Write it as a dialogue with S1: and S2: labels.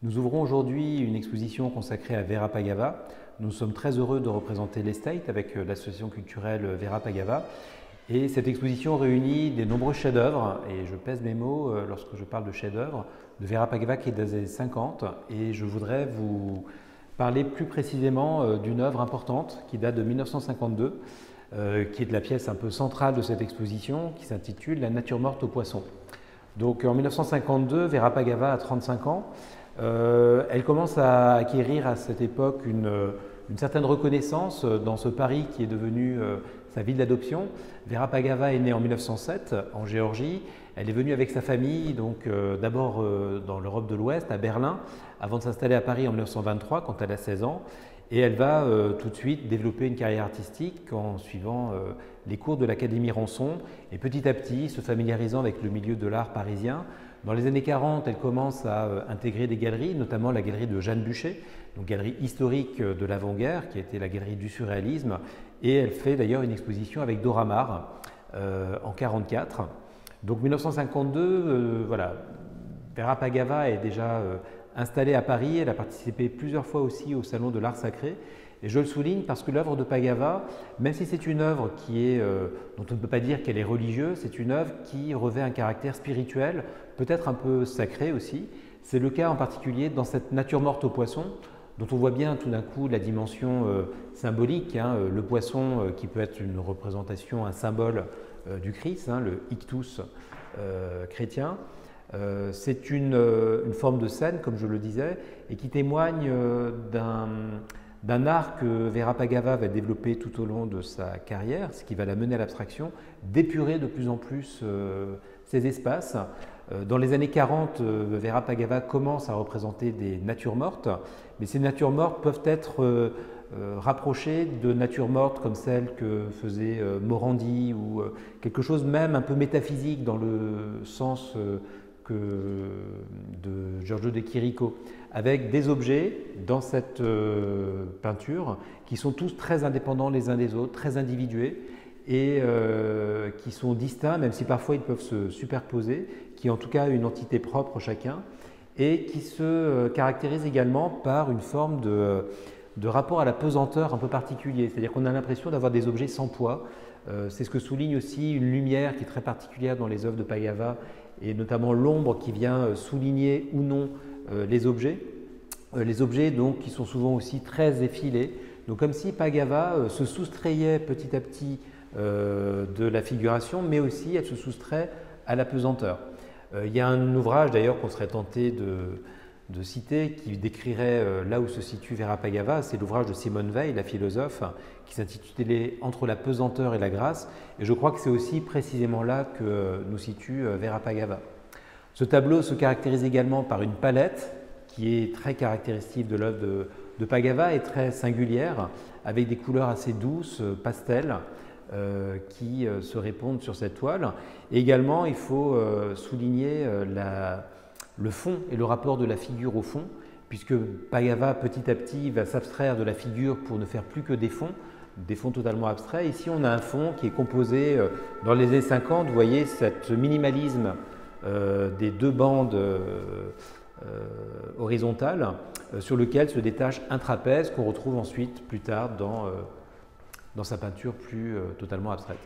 S1: Nous ouvrons aujourd'hui une exposition consacrée à Vera Pagava. Nous sommes très heureux de représenter l'Estate avec l'association culturelle Vera Pagava. Et cette exposition réunit des nombreux chefs-d'œuvre, et je pèse mes mots lorsque je parle de chefs-d'œuvre, de Vera Pagava qui est des années 50. Et je voudrais vous parler plus précisément d'une œuvre importante qui date de 1952, qui est de la pièce un peu centrale de cette exposition, qui s'intitule La nature morte au poisson. Donc en 1952, Vera Pagava a 35 ans. Elle commence à acquérir à cette époque une certaine reconnaissance dans ce Paris qui est devenu sa ville d'adoption. Vera Pagava est née en 1907 en Géorgie. Elle est venue avec sa famille, donc d'abord dans l'Europe de l'Ouest, à Berlin, avant de s'installer à Paris en 1923 quand elle a 16 ans. Et elle va tout de suite développer une carrière artistique en suivant les cours de l'Académie Ranson et petit à petit se familiarisant avec le milieu de l'art parisien. Dans les années 40, elle commence à intégrer des galeries, notamment la galerie de Jeanne Bucher, donc galerie historique de l'avant-guerre, qui a été la galerie du surréalisme, et elle fait d'ailleurs une exposition avec Dora Maar en 1944. Donc 1952, voilà, Vera Pagava est déjà installée à Paris, elle a participé plusieurs fois aussi au Salon de l'Art Sacré. Et je le souligne parce que l'œuvre de Pagava, même si c'est une œuvre dont on ne peut pas dire qu'elle est religieuse, c'est une œuvre qui revêt un caractère spirituel, peut-être un peu sacré aussi. C'est le cas en particulier dans cette nature morte au poisson, dont on voit bien tout d'un coup la dimension symbolique, le poisson qui peut être une représentation, un symbole du Christ, le ictus chrétien. C'est une forme de scène, comme je le disais, et qui témoigne d'un art que Vera Pagava va développer tout au long de sa carrière, ce qui va la mener à l'abstraction, d'épurer de plus en plus ces espaces. Dans les années 40, Vera Pagava commence à représenter des natures mortes, mais ces natures mortes peuvent être rapprochées de natures mortes comme celles que faisait Morandi ou quelque chose même un peu métaphysique dans le sens de Giorgio de Chirico, avec des objets dans cette peinture qui sont tous très indépendants les uns des autres, très individués et qui sont distincts, même si parfois ils peuvent se superposer, qui ont en tout cas une entité propre chacun et qui se caractérisent également par une forme de rapport à la pesanteur un peu particulier, c'est-à-dire qu'on a l'impression d'avoir des objets sans poids. C'est ce que souligne aussi une lumière qui est très particulière dans les œuvres de Pagava et notamment l'ombre qui vient souligner ou non les objets. Les objets donc qui sont souvent aussi très effilés, donc comme si Pagava se soustrayait petit à petit de la figuration, mais aussi elle se soustrait à la pesanteur. Il y a un ouvrage d'ailleurs qu'on serait tenté de citer qui décrirait là où se situe Vera Pagava, c'est l'ouvrage de Simone Weil, la philosophe, qui s'intitulait Entre la pesanteur et la grâce, et je crois que c'est aussi précisément là que nous situe Vera Pagava. Ce tableau se caractérise également par une palette qui est très caractéristique de l'œuvre de Pagava et très singulière, avec des couleurs assez douces, pastel, qui se répondent sur cette toile. Et également, il faut souligner le fond et le rapport de la figure au fond, puisque Pagava, petit à petit, va s'abstraire de la figure pour ne faire plus que des fonds totalement abstraits. Ici, on a un fond qui est composé, dans les années 50, vous voyez, ce minimalisme des deux bandes horizontales sur lequel se détache un trapèze qu'on retrouve ensuite plus tard dans sa peinture plus totalement abstraite.